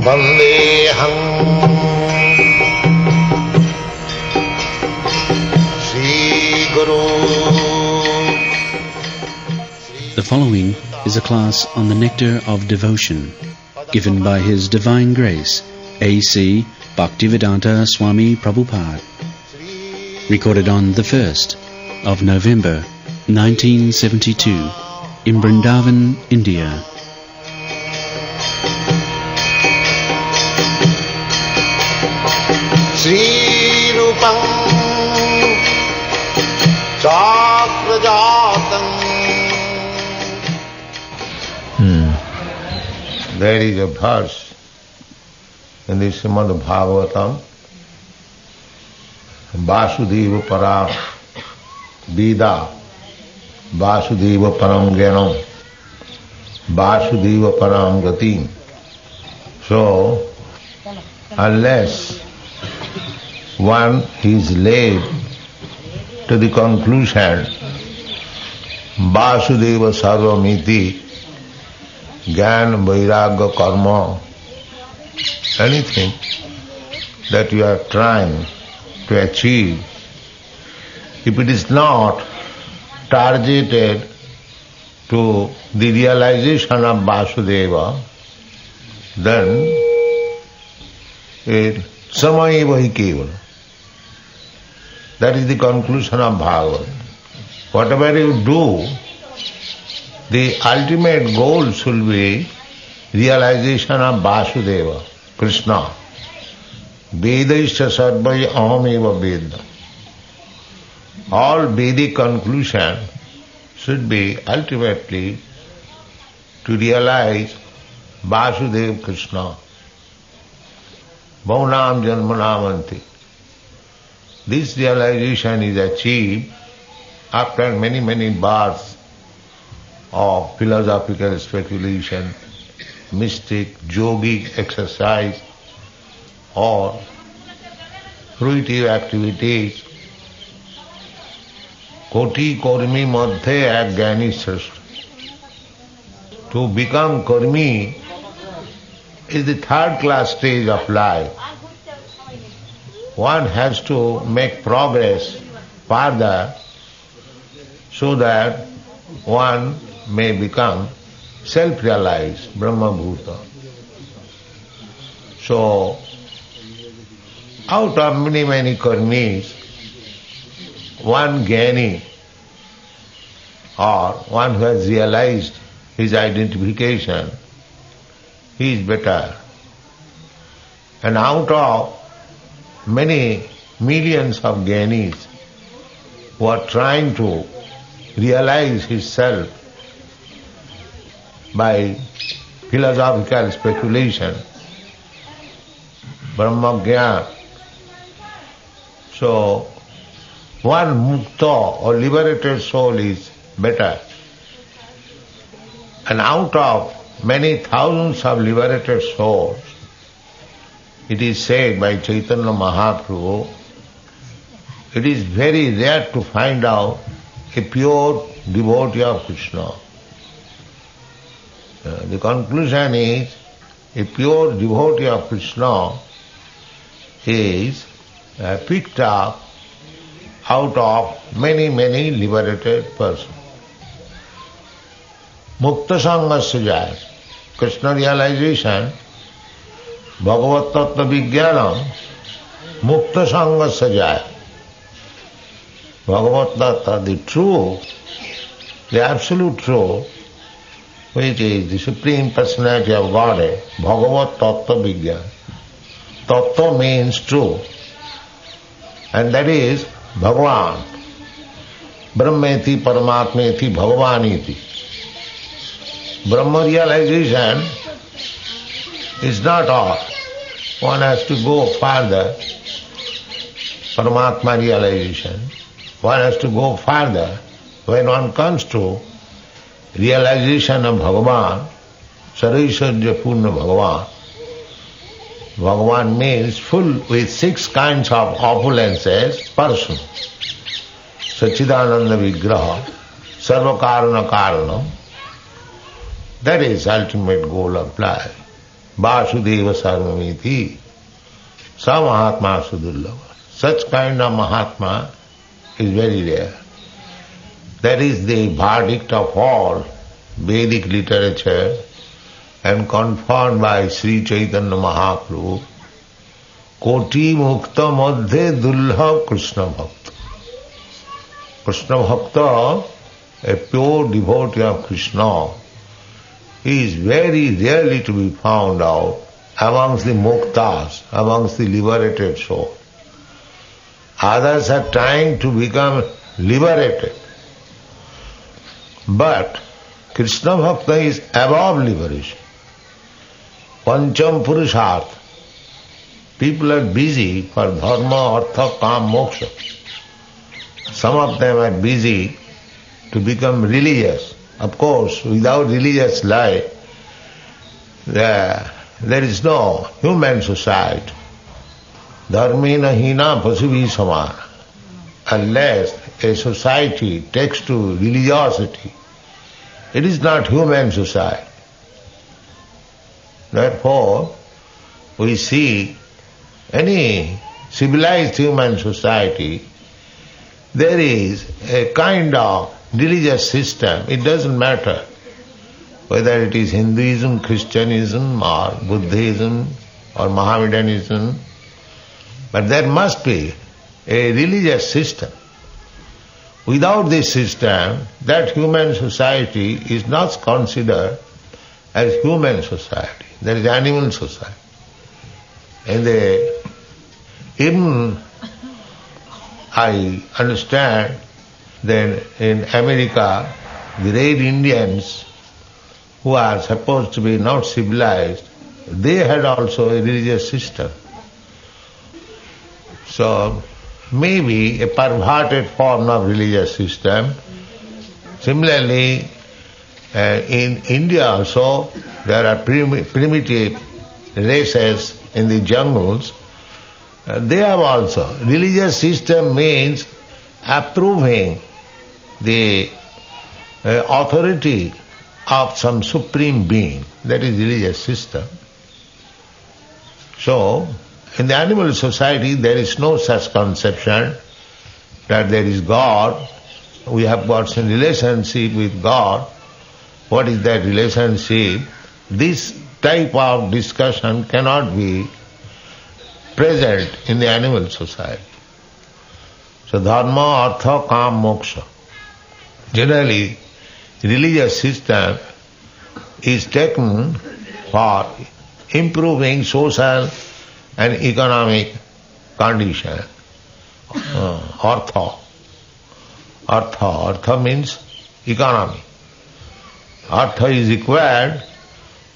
Vandeham Sri Guru. The following is a class on the nectar of devotion given by His Divine Grace A.C. Bhaktivedanta Swami Prabhupada, recorded on the 1st of November 1972 in Vrindavan, India. Sri Rupam Chakrajatam. There is a verse in the Srimad Bhagavatam, Vasudeva Param Vida, Vasudeva Param Gyanam, Vasudeva Param Gatim. So, unless one is led to the conclusion, Vasudeva Sarvamiti, Gyan, Vairagya, Karma, anything that you are trying to achieve, if it is not targeted to the realization of Vasudeva, then it samayeva hi kevala. That is the conclusion of Bhagavad. Whatever you do, the ultimate goal should be realization of Vasudeva, Krishna. Vedaisya sarvai ahameva Veda. All Vedic conclusion should be ultimately to realize Vasudeva Krishna. Bhaunam janmanamanti. This realization is achieved after many, many births of philosophical speculation, mystic, yogic exercise, or fruitive activities. Koti Kormi Madhye ek Gyani Srishta. To become Kormi is the third class stage of life. One has to make progress further so that one may become self-realized, Brahma-bhuta. So, out of many, many karmis, one Gyani or one who has realized his identification, he is better. And out of many millions of Gyanis who are trying to realize his self by philosophical speculation, Brahma Jnana. So, one mukta or liberated soul is better. And out of many thousands of liberated souls, it is said by Chaitanya Mahaprabhu, it is very rare to find out a pure devotee of Krishna. The conclusion is, a pure devotee of Krishna is picked up out of many, many liberated persons. Mukta Sangasya Jaya, Krishna realization, Bhagavat Tattva Vijnanam, Mukta Sangasya Jaya. Bhagavat Tattva, the true, the absolute truth, which is the Supreme Personality of Godhead, Bhagavat Tattva Vijnana. Tattva means true, and that is Bhagavan. Brahmeti Paramatmeti Bhagavaniti. Brahma realization is not all. One has to go further. Paramatma realization. One has to go further. When one comes to realization of Bhagavan, Saraisarja Purna Bhagavan. Bhagavan means full with 6 kinds of opulences, person. Sachidananda Vigraha, Sarvakarana Karanam. That is ultimate goal of life. Vasudeva Sarvamiti, Sa Mahatma Sudullava. Such kind of Mahatma is very rare. That is the verdict of all Vedic literature and confirmed by Sri Chaitanya Mahaprabhu. Koti Mukta Madhye Dullabh Krishna Bhakta. Krishna Bhakta, a pure devotee of Krishna, he is very rarely to be found out amongst the muktas, amongst the liberated souls. Others are trying to become liberated. But Krishna Bhakta is above liberation. Pancham Purushartha. People are busy for dharma, artha, kam, moksha. Some of them are busy to become religious. Of course, without religious life, there is no human society. Dharmena hina pasuvi samana. Unless a society takes to religiosity, it is not human society. Therefore, we see any civilized human society, there is a kind of religious system. It doesn't matter whether it is Hinduism, Christianism or Buddhism or Mohammedanism, but there must be a religious system. Without this system, that human society is not considered as human society. There is animal society. And even I understand that in America, the Red Indians, who are supposed to be not civilized, they had also a religious system. So, maybe a perverted form of religious system. Similarly, in India also, there are primitive races in the jungles. They have also. Religious system means approving the authority of some supreme being. That is religious system. So, in the animal society, there is no such conception that there is God. We have got some relationship with God. What is that relationship? This type of discussion cannot be present in the animal society. So dharma, artha, kam, moksha. Generally, religious system is taken for improving social and economic condition. Artha means economy. Artha is required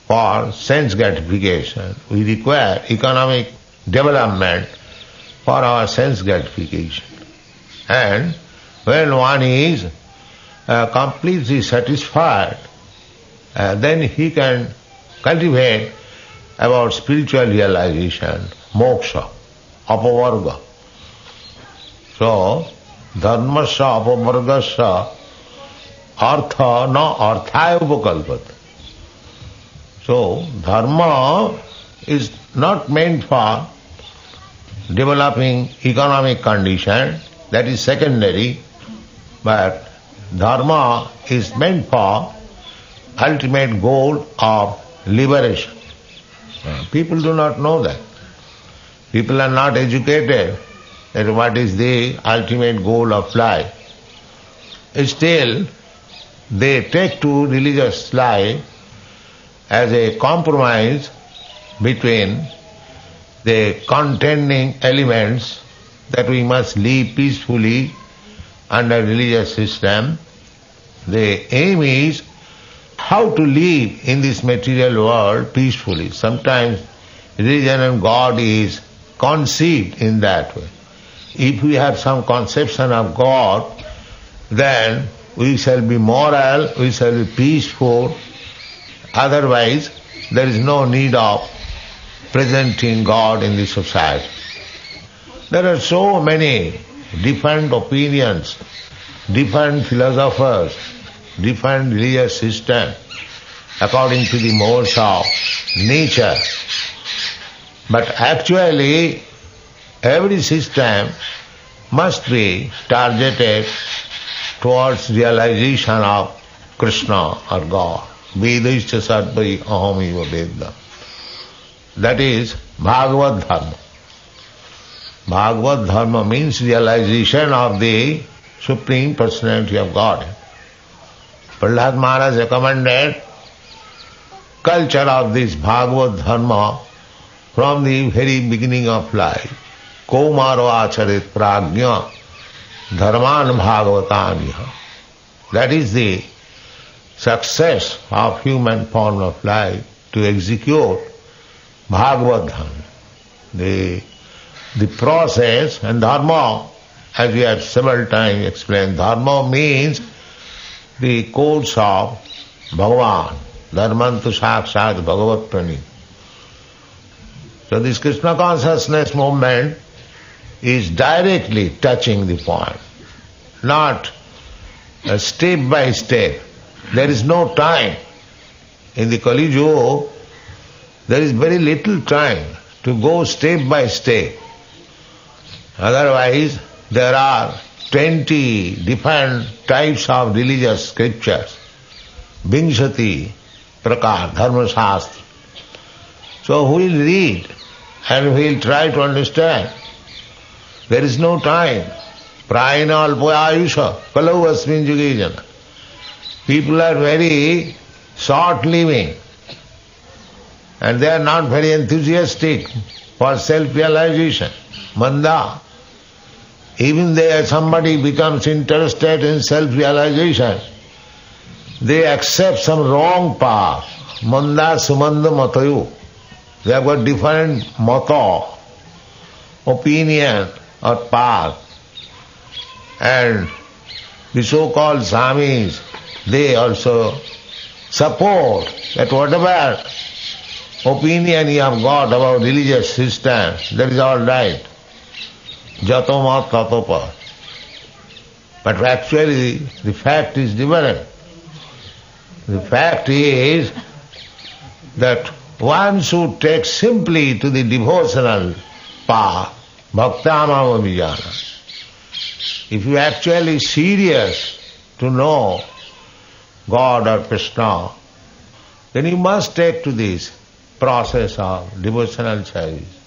for sense gratification. We require economic development for our sense gratification. And when one is completely satisfied, then he can cultivate about spiritual realization, moksha, apavarga. So, dharmasya apavargasya artha na arthaya upakalpata. So, dharma is not meant for developing economic condition, that is secondary, but dharma is meant for ultimate goal of liberation. People do not know that. People are not educated that what is the ultimate goal of life. Still, they take to religious life as a compromise between the contending elements that we must live peacefully under religious system. The aim is how to live in this material world peacefully. Sometimes religion and God is conceived in that way. If we have some conception of God, then we shall be moral, we shall be peaceful. Otherwise, there is no need of presenting God in the society. There are so many different opinions, different philosophers, different religious systems. according to the modes of nature. But actually, every system must be targeted towards realization of Krishna or God. Vedaischa sarvai ahamiva vedam. That is Bhagavad Dharma. Bhagavad Dharma means realization of the Supreme Personality of God. Prahlad Maharaj recommended culture of this Bhagavad Dharma from the very beginning of life. Kaumaro acharit prajna dharman bhagavatanya. That is the success of human form of life, to execute Bhagavad Dharma. The process and dharma, as we have several times explained, dharma means the course of Bhagavan. Dharmantu sakshat bhagavat prani. So this Krishna consciousness movement is directly touching the point, not step by step. There is no time. In the Kali Yuga, there is very little time to go step by step. Otherwise, there are 20 different types of religious scriptures. Vinshati prakar, dharma shastra. So who will read and who will try to understand? There is no time. Prayana alpayayusha kalau asmin yuge jana. People are very short living and they are not very enthusiastic for self-realization. Manda. Even there somebody becomes interested in self-realization, they accept some wrong path. Manda sumanda matayu. They have got different mata, opinion or path. And the so-called Swamis, they also support that whatever opinion you have got about religious system, that is all right. Jato mat tato pa. But actually the fact is different. The fact is that one should take simply to the devotional path, bhaktamam vijana. If you are actually serious to know God or Krishna, then you must take to this process of devotional service.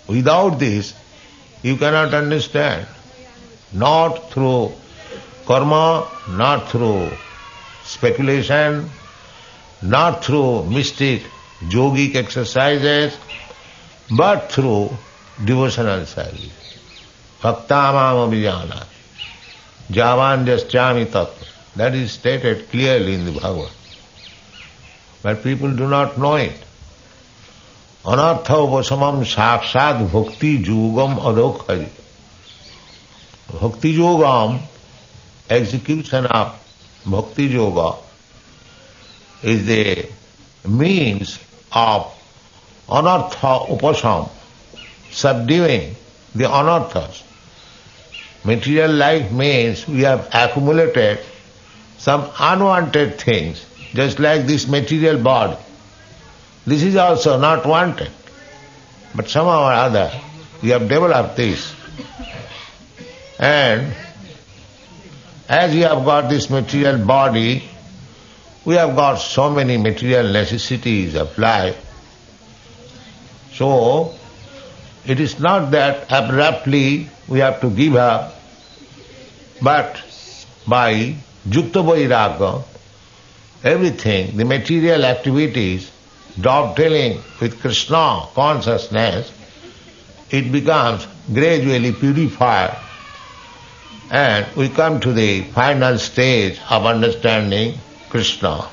Without this, you cannot understand. Not through karma, not through speculation, not through mystic yogic exercises, but through devotional service. Bhaktamam vijana. Javan jaschami tattva. That is stated clearly in the Bhagavad. But people do not know it. Anartha upasamam sakshat bhakti yogam adokhaji. Bhakti yogam, execution of bhakti yoga, is the means of anartha upasam, subduing the anarthas. Material life means we have accumulated some unwanted things, just like this material body. This is also not wanted. But somehow or other, we have developed this. And as we have got this material body, we have got so many material necessities of life. So, it is not that abruptly we have to give up, but by yukta vairagya, everything, the material activities, dovetailing with Krishna consciousness, it becomes gradually purified, and we come to the final stage of understanding Krishna.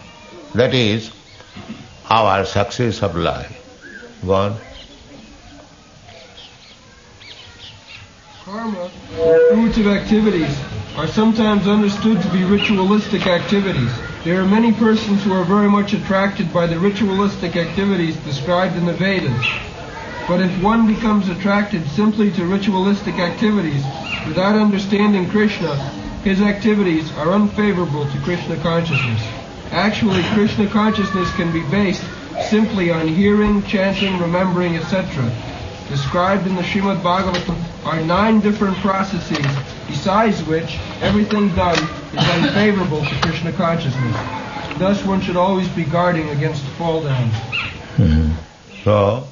That is our success of life. Go on. Karma, the fruits of activities, are sometimes understood to be ritualistic activities. There are many persons who are very much attracted by the ritualistic activities described in the Vedas. But if one becomes attracted simply to ritualistic activities without understanding Krishna, his activities are unfavorable to Krishna consciousness. Actually, Krishna consciousness can be based simply on hearing, chanting, remembering, etc. Described in the Srimad Bhagavatam are 9 different processes, besides which everything done is unfavorable to Krishna consciousness. Thus one should always be guarding against fall down. So,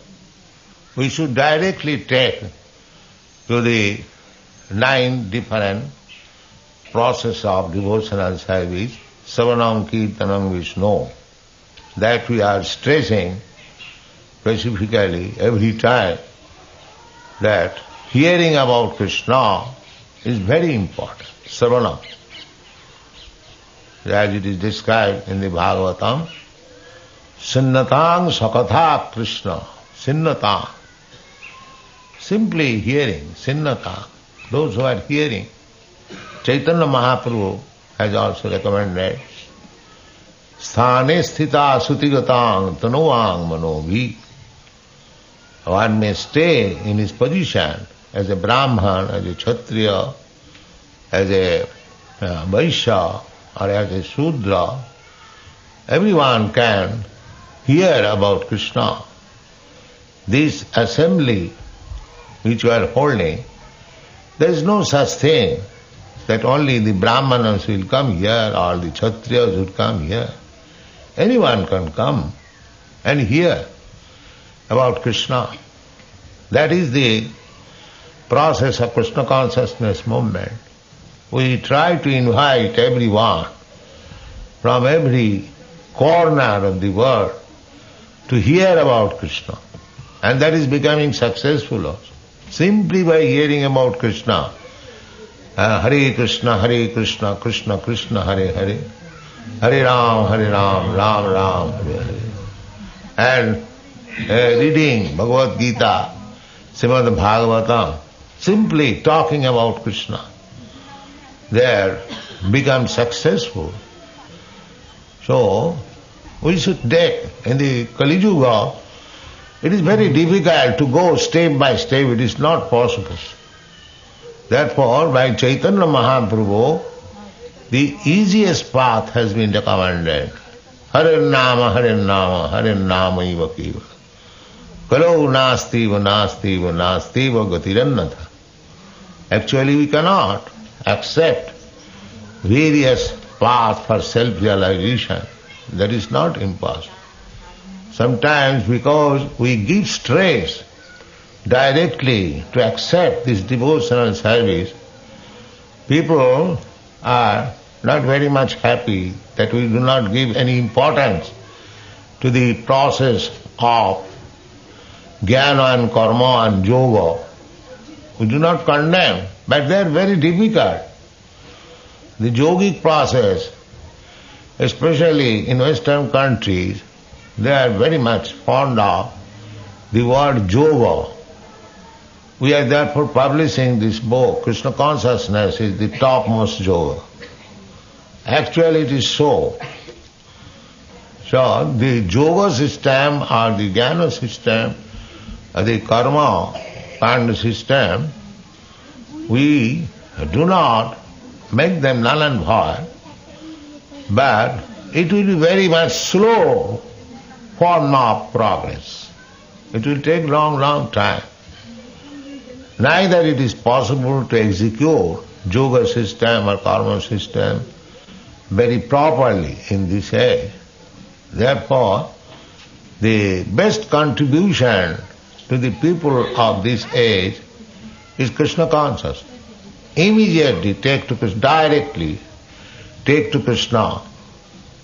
we should directly take to the 9 different process of devotional service, Savanam Kirtanam Vishnu, that we are stressing specifically every time, that hearing about Krishna is very important, Savanam. As it is described in the Bhagavatam, Sinnatang Sakatha Krishna, Sinnatang. Simply hearing, Sinnatang. Those who are hearing, Chaitanya Mahaprabhu has also recommended, Sthane sthita sutigatang tanuang manobhi. One may stay in his position as a Brahman, as a Kshatriya, as a Vaishya, or as a Shudra. Everyone can hear about Krishna. This assembly which we are holding, there is no such thing that only the Brahmanas will come here or the Kshatriyas will come here. Anyone can come and hear about Krishna. That is the process of Krishna consciousness movement. We try to invite everyone from every corner of the world to hear about Krishna. And that is becoming successful also. Simply by hearing about Krishna, Hare Krishna, Krishna Krishna, Hare Hare, Hare Ram, Ram Ram, Hare Hare. And reading Bhagavad Gita, Srimad Bhagavatam, simply talking about Krishna, there become successful. So, we should take, in the Kali Yuga, it is very difficult to go step by step, it is not possible. Therefore, by Chaitanya Mahaprabhu, the easiest path has been recommended. Hare Nama, Hare Nama, Hare Nama iva kiva. Kalo nastiva, nastiva, nastiva gatirannatha. Actually, we cannot accept various paths for self-realization. That is not impossible. Sometimes because we give stress directly to accept this devotional service, people are not very much happy that we do not give any importance to the process of jnana and karma and yoga. We do not condemn, but they are very difficult. The yogic process, especially in Western countries, they are very much fond of the word yoga. We are therefore publishing this book, Krishna Consciousness is the topmost yoga. Actually it is so. So the yoga system or the jnana system or the karma and system, we do not make them null and void, but it will be very much slow form of progress. It will take long time. Neither it is possible to execute yoga system or karma system very properly in this age. Therefore, the best contribution to the people of this age is Krishna consciousness. Immediately take to Krishna, directly take to Krishna,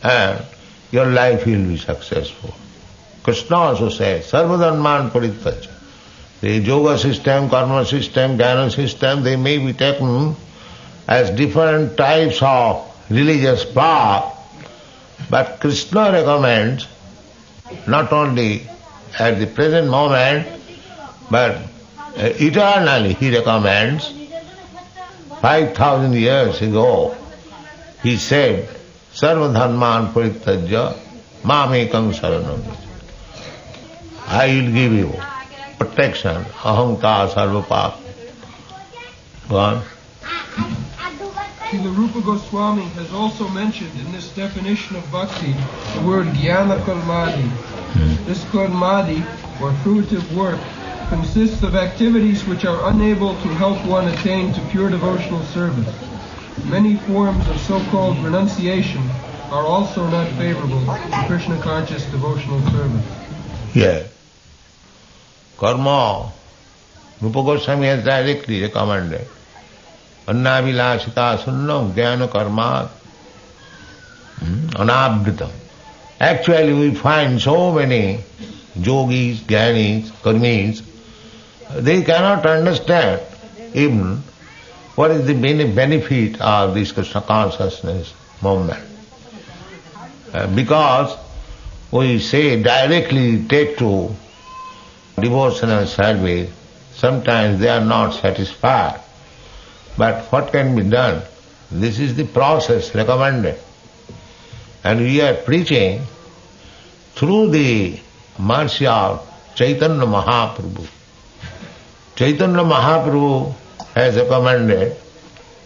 and your life will be successful. Krishna also says, Sarvadharman Parityaja. The yoga system, karma system, jnana system, they may be taken as different types of religious path, but Krishna recommends, not only at the present moment, but eternally he recommends. 5,000 years ago, he said, Sarvadharman Parityaja, Mamekam Saranam. I will give you protection, ahamkar sarvapap. Go on. Srila Rupa Goswami has also mentioned in this definition of bhakti the word jnana karmadi. This karmadi, or fruitive work, consists of activities which are unable to help one attain to pure devotional service. Many forms of so-called renunciation are also not favorable to Krishna-conscious devotional service. Yeah. Karma, Rupa Goswami has directly recommended. Annavilasita sunnam jnana karma anabhritam. Actually we find so many yogis, jnanis, karmis, they cannot understand even what is the benefit of this Krishna consciousness movement. Because we say directly take to devotional service, sometimes they are not satisfied. But what can be done? This is the process recommended. And we are preaching through the mercy of Chaitanya Mahaprabhu. Chaitanya Mahaprabhu has recommended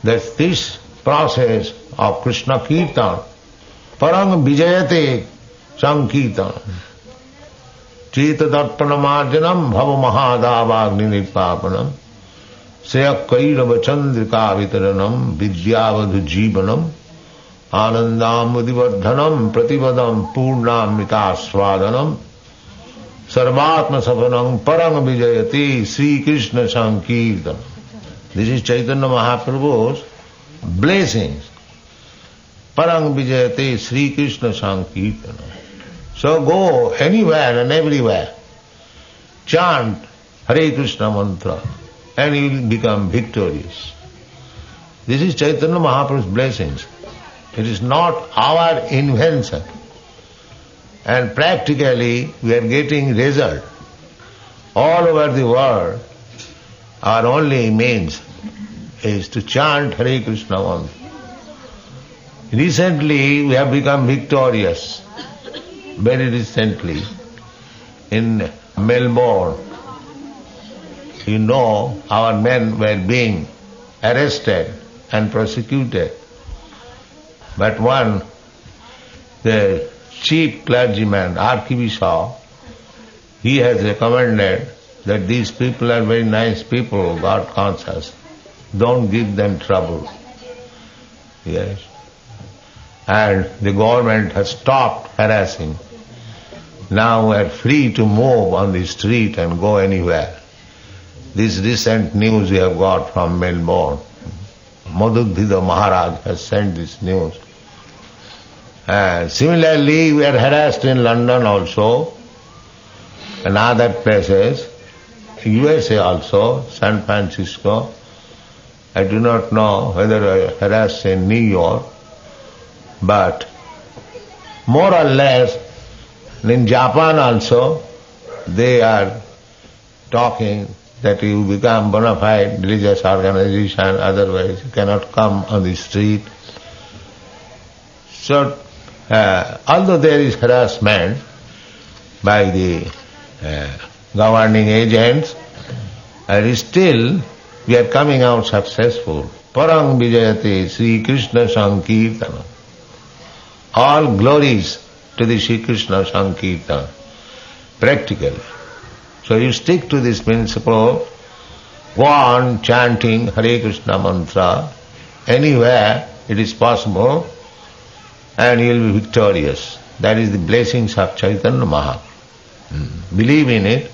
that this process of Krishna Kirtan, parang vijayate sankirtan, cheta darpanamarjanam bhava mahadavagni nirpapanam, sriyakairava chandrika vitaranam vidyavadhu jivanam, anandamudivardhanam prativadam purnamritaswadanam, sarvatma savanam parang vijayate Sri Krishna sankirtan. This is Chaitanya Mahaprabhu's blessings. Parang vijayate Sri Krishna sankirtan. So go anywhere and everywhere, chant Hare Krishna mantra, and you will become victorious. This is Chaitanya Mahaprabhu's blessings. It is not our invention. And practically we are getting result. All over the world, our only means is to chant Hare Krishna mantra. Recently we have become victorious. Very recently in Melbourne, you know, our men were being arrested and prosecuted. But one, the chief clergyman, Archbishop, he has recommended that these people are very nice people, God conscious. Don't give them trouble. Yes. And the government has stopped harassing. Now we are free to move on the street and go anywhere. This recent news we have got from Melbourne. Madhudhida Maharaj has sent this news. Similarly, we are harassed in London also, and other places, USA also, San Francisco. I do not know whether we are harassed in New York, but more or less in Japan also, they are talking that you become bona fide religious organization, otherwise you cannot come on the street. So, although there is harassment by the governing agents, still we are coming out successful. Parang vijayate Sri Krishna sankirtana. All glories to the Sri Krishna sankirtana, practically. So you stick to this principle, go on chanting Hare Krishna mantra, anywhere it is possible, and you will be victorious. That is the blessings of Chaitanya Mahaprabhu. Believe in it,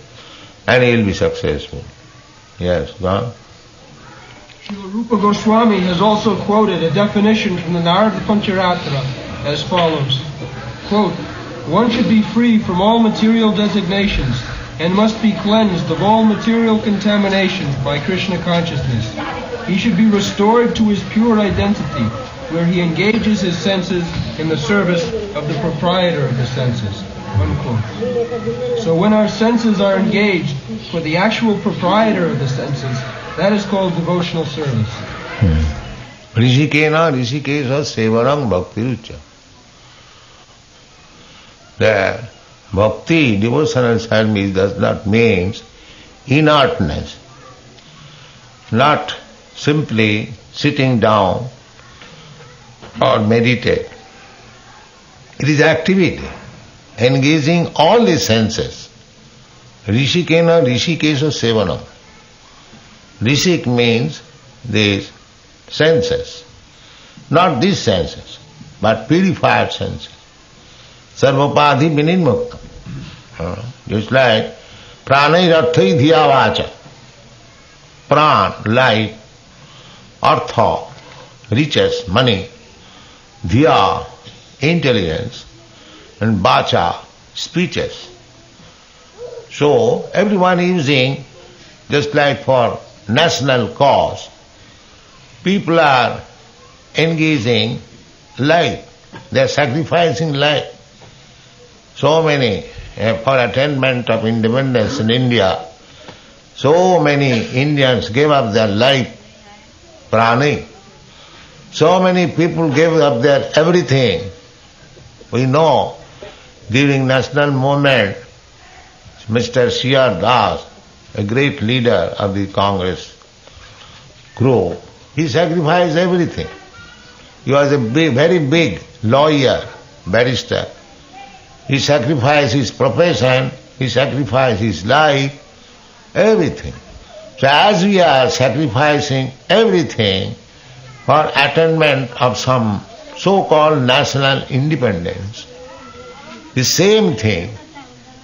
and you will be successful. Yes, go on. Srila Rupa Goswami has also quoted a definition from the Narada Pancharatra as follows. Quote, one should be free from all material designations and must be cleansed of all material contaminations by Krishna consciousness. He should be restored to his pure identity, where he engages his senses in the service of the proprietor of the senses. Unquote. So when our senses are engaged for the actual proprietor of the senses, that is called devotional service. Rishikena rishikesa sevarang bhakti rucha. The bhakti, devotional service, does not mean inertness. Not simply sitting down or meditate. It is activity, engaging all the senses. Rishikena rishikesha sevanam. Rishik means these senses, not these senses, but purified senses. Sarvapadhi vinimukta. Just like pranayrathai dhiyavacha. Pran, life, artha, riches, money, dhiya, intelligence, and vacha, speeches. So everyone using, just like for national cause, people are engaging life, they are sacrificing life. So many, for attainment of independence in India, so many Indians gave up their life, prani. So many people gave up their everything. We know during national movement, Mr. C.R. Das, a great leader of the Congress group, he sacrificed everything. He was a very big lawyer, barrister. He sacrificed his profession, he sacrificed his life, everything. So as we are sacrificing everything for attainment of some so-called national independence, the same thing,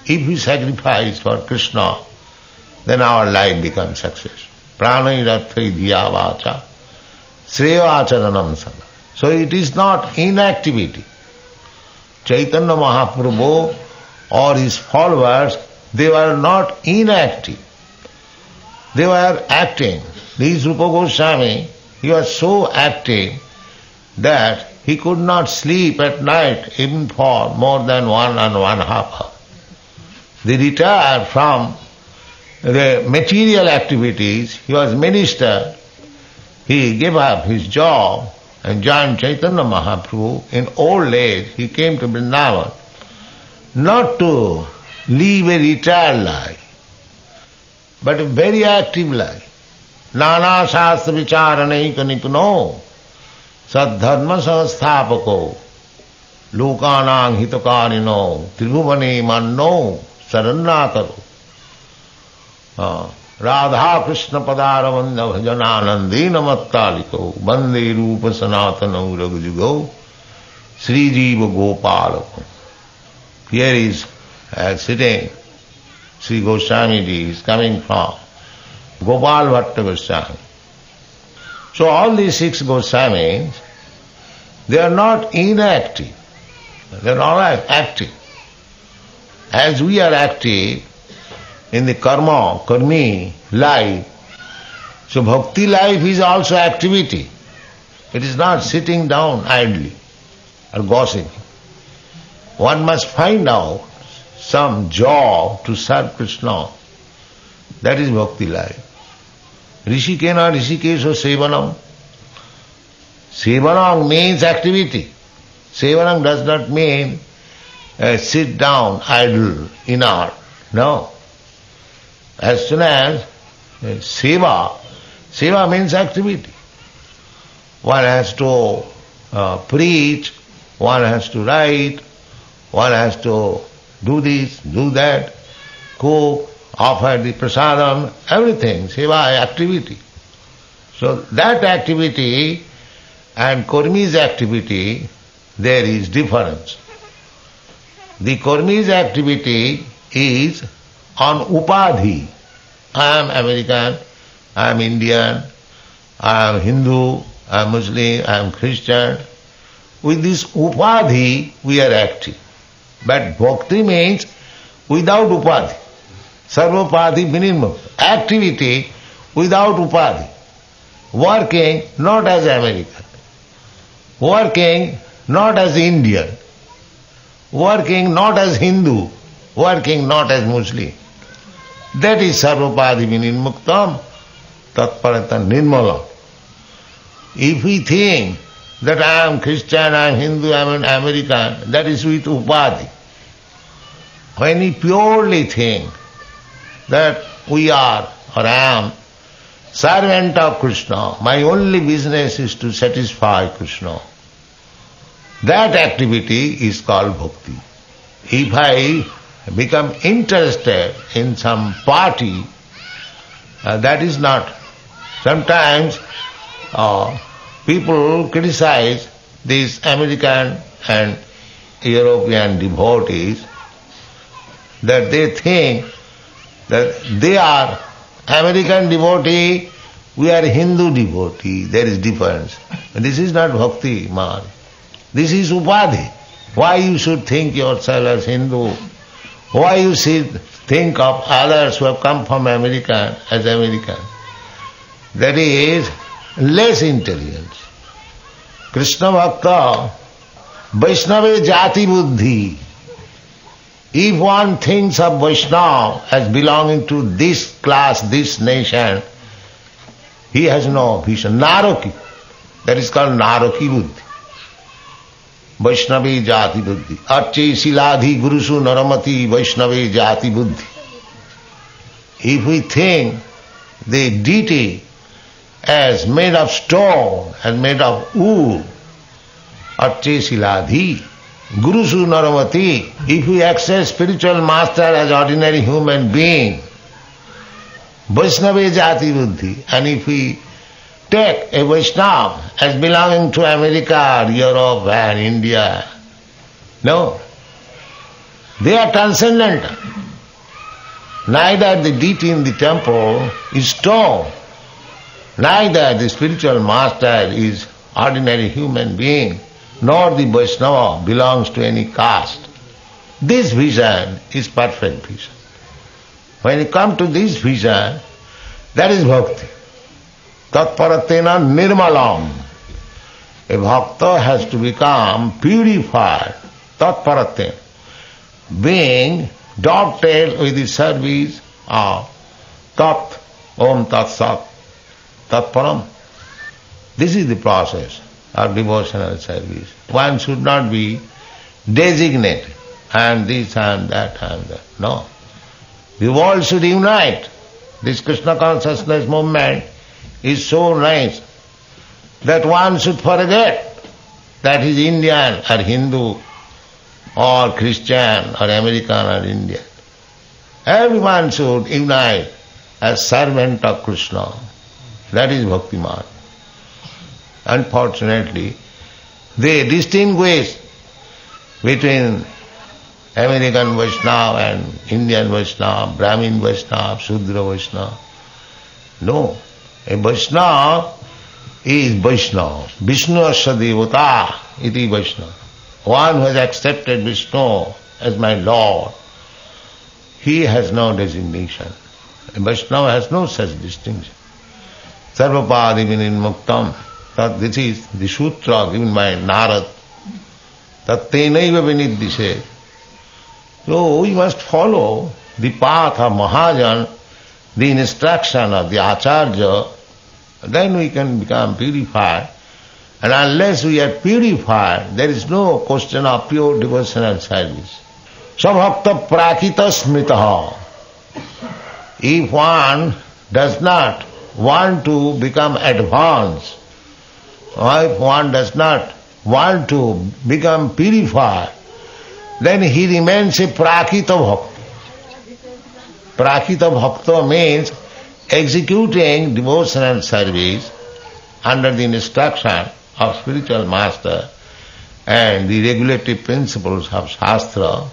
if we sacrifice for Krishna, then our life becomes successful. Pranayrathai dhiyavacha, srevacharanam sana. So it is not inactivity. Chaitanya Mahaprabhu or his followers, they were not inactive. They were acting. This Rupa Goswami, he was so active that he could not sleep at night even for more than 1.5 hours. They retired from the material activities. He was minister. He gave up his job and joined Chaitanya Mahaprabhu. In old age, he came to Vrindavan not to live a retired life, but a very active life. Nana Shastra Vicharanaika Nipuno Sadharma Sahasthapako Lokanang Hitakarino Tribhuvane Manno Sarannakaro Radha Krishna Padaravanda Bhajananandina Mattaliko Bande Rupa Sanatana Raghujugo Sri Jiva Gopalako. Here is sitting Sri Goswami Ji is coming from Gopal Bhatta Goswami. So all these 6 Goswamis, they are not inactive. They are all active. As we are active in the karmi life, so bhakti life is also activity. It is not sitting down idly or gossiping. One must find out some job to serve Krishna. That is bhakti life. Rishikena rishikesha sevanam. Sevanam means activity. Sevanam does not mean sit down idle, inert. No. As soon as seva means activity. One has to preach, one has to write, one has to do this, do that, cook, offer the prasadam, everything, seva activity. So that activity and Kurmi's activity, there is difference. The Kurmi's activity is on upadhi. I am American, I am Indian, I am Hindu, I am Muslim, I am Christian. With this upadhi we are active. But bhakti means without upadhi. Sarvapadhi vinimukta. Activity without upadhi. Working not as American. Working not as Indian. Working not as Hindu. Working not as Muslim. That is sarvapadhi vinimuktam tatparata nirmala. If we think that I am Christian, I am Hindu, I am American, that is with upadhi. When we purely think that we are or I am servant of Krishna, my only business is to satisfy Krishna. That activity is called bhakti. If I become interested in some party, that is not. Sometimes people criticize these American and European devotees that they think that they are American devotee, we are Hindu devotee, there is difference. This is not bhakti marg. This is upadhi. Why you should think yourself as Hindu? Why you should think of others who have come from America as American? That is less intelligence. Krishna Bhakta, Vaishnava Jati Buddhi. If one thinks of Vaishnava as belonging to this class, this nation, he has no vision. Naraki. That is called Naraki Buddhi. Vaishnavi Jati Buddhi. Arche Siladhi Gurusu Naramati Vaishnavi Jati Buddhi. If we think the deity as made of stone, as made of wood, Arche Siladhi Gurusu Naramati, if we accept spiritual master as ordinary human being, Vaishnava Jati Buddhi, and if we take a Vaishnava as belonging to America, Europe and India, no, they are transcendental. Neither the deity in the temple is stone, neither the spiritual master is ordinary human being, nor the Vaishnava belongs to any caste. This vision is perfect vision. When you come to this vision, that is bhakti. Tatparatena nirmalam. A bhakta has to become purified. Tatparatena. Being dovetailed with the service of Tat, Om Tat Sat, Tatparam. This is the process of devotional service. One should not be designated and this and that and that. No. The world should unite. This Krishna consciousness movement is so nice that one should forget that he is Indian or Hindu or Christian or American or Indian. Everyone should unite as servant of Krishna. That is Bhakti Marg. Unfortunately, they distinguish between American Vaishnava and Indian Vaishnava, Brahmin Vaishnava, Shudra Vaishnava. No, a Vaishnava is Vaishnava. Vishnu asya devata iti Vaishnava. One who has accepted Vishnu as my Lord, he has no designation. A Vaishnava has no such distinction. Sarvapadi vinimuktam. This is the sutra given by Narad. Tattenaiva vinidise. So we must follow the path of Mahajan, the instruction of the Acharya, then we can become purified. And unless we are purified, there is no question of pure devotional service. Sabhakta prakita smritaha. If one does not want to become advanced, or if one does not want to become purified, then he remains a prakita bhakta. Prakita bhakta means executing devotional service under the instruction of spiritual master and the regulative principles of Shastra,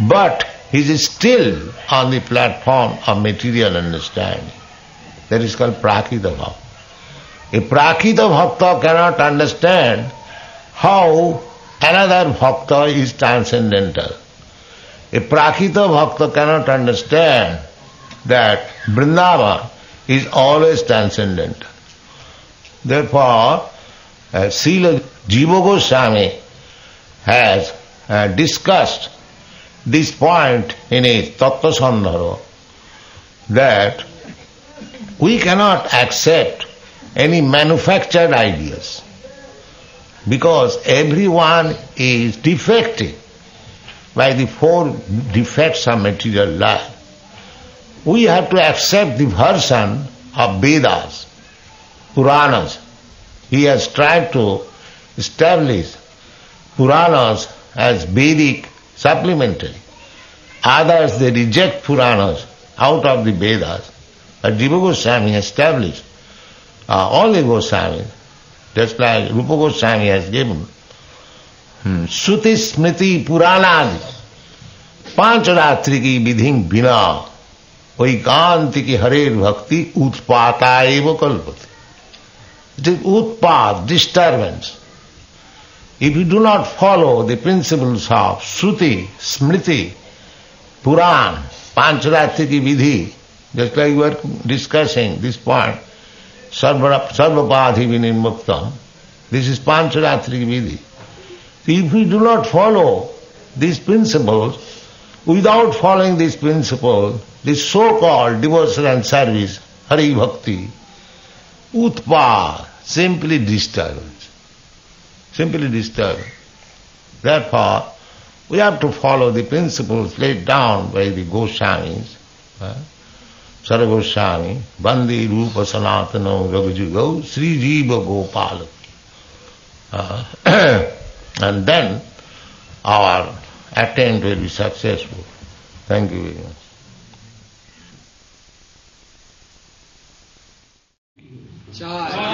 but he is still on the platform of material understanding. That is called prakita bhakta. A prakita bhakta cannot understand how another bhakta is transcendental. A prakita bhakta cannot understand that Vrindavan is always transcendental. Therefore, Srila Jiva Goswami has discussed this point in his Tattva Sandhara, that we cannot accept any manufactured ideas, because everyone is defective by the four defects of material life. We have to accept the version of Vedas, Puranas. He has tried to establish Puranas as Vedic supplementary. Others, they reject Puranas out of the Vedas. But Jiva Goswami established, all the Goswamis, just like Rupa Goswami has given, Suti Smriti Puranadi, Pancharatri ki vidhing bina, Vaikanti ki Harer Bhakti Utpata eva kalpati. It is utpat, disturbance. If you do not follow the principles of Shruti, Smriti, Puran, Pancharatri ki vidhi, just like we were discussing this point, Sarvapadhi vinimuktam, this is Pancharatri ki vidhi. If we do not follow these principles, without following these principles, this so-called devotion and service, Hari Bhakti, utpa, simply disturbance. Simply disturbance. Therefore, we have to follow the principles laid down by the Goswamis, Sara Goswami, Bandi Rupa Sanatana Raghujugo, Sri Jiva Gopala. And then our attempt will be successful. Thank you very much. Jai.